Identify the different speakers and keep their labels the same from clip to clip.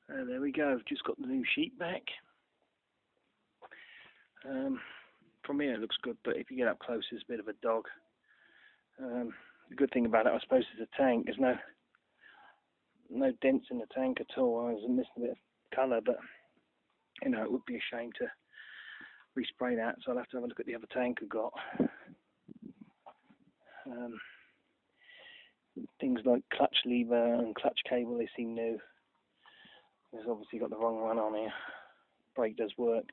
Speaker 1: There we go, I've just got the new sheet back. From here it looks good, but if you get up close it's a bit of a dog. The good thing about it, I suppose, is the tank. There's no dents in the tank at all. I was missing a bit of colour, but you know, it would be a shame to respray that, so I'll have to have a look at the other tank I've got. Things like clutch lever and clutch cable, they seem new. There's obviously got the wrong one on here. Brake does work.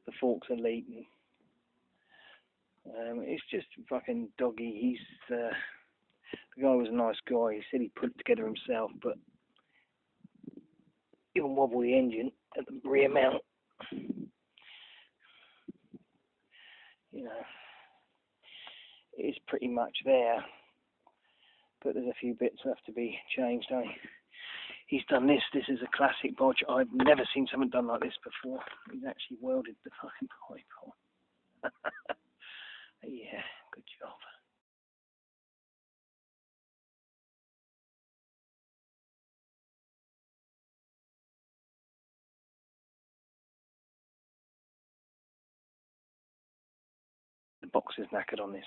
Speaker 1: The forks are leaking. It's just fucking doggy. The guy was a nice guy. He said he put it together himself, but he'll wobble the engine at the rear mount. You know, it's pretty much there, but there's a few bits left to be changed. He's done this. This is a classic bodge. I've never seen something done like this before. He's actually welded the fucking pipe on. Yeah, good job. The box is knackered on this.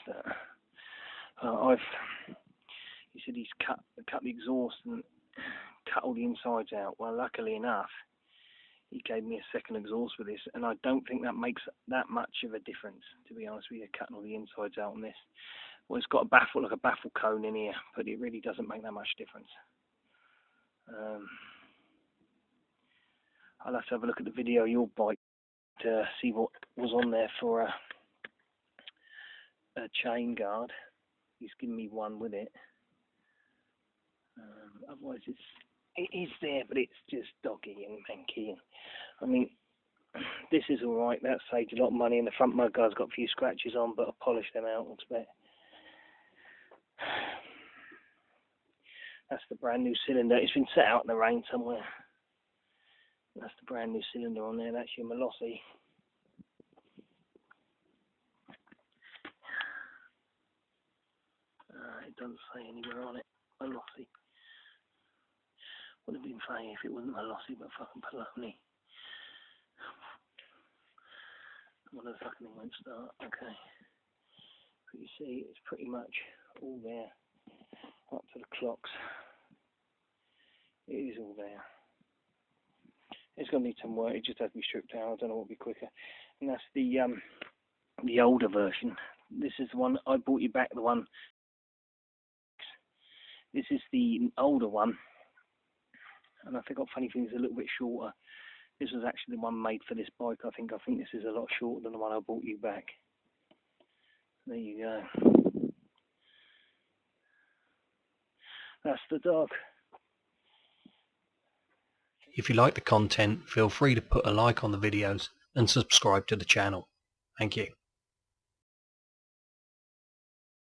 Speaker 1: He said he's cut the exhaust and cut all the insides out. Well, luckily enough, he gave me a second exhaust with this, and I don't think that makes that much of a difference, to be honest with you, cutting all the insides out on this. Well, it's got a baffle, like a baffle cone in here, but it really doesn't make that much difference. I'll have to have a look at the video of your bike to see what was on there for a chain guard. He's given me one with it. Otherwise it is there, but it's just doggy and manky. I mean, this is alright. That saved a lot of money, and the front mudguard's got a few scratches on, but I'll polish them out, I expect. That's the brand new cylinder. It's been set out in the rain somewhere. That's the brand new cylinder on there. That's your Molossi. It doesn't say anywhere on it. Molossi. Would have been funny if it wasn't Molossi, but fucking baloney. What the fucking thing won't start. Okay. But you see, it's pretty much all there. Up to the clocks. It is all there. It's going to need some work. It just has to be stripped out. I don't know what would be quicker. And that's the older version. This is the one I bought you back. The one. This is the older one. And I think I've funny things a little bit shorter. This was actually the one made for this bike. I think this is a lot shorter than the one I bought you back. There you go. That's the dog.
Speaker 2: If you like the content, feel free to put a like on the videos and subscribe to the channel. Thank you.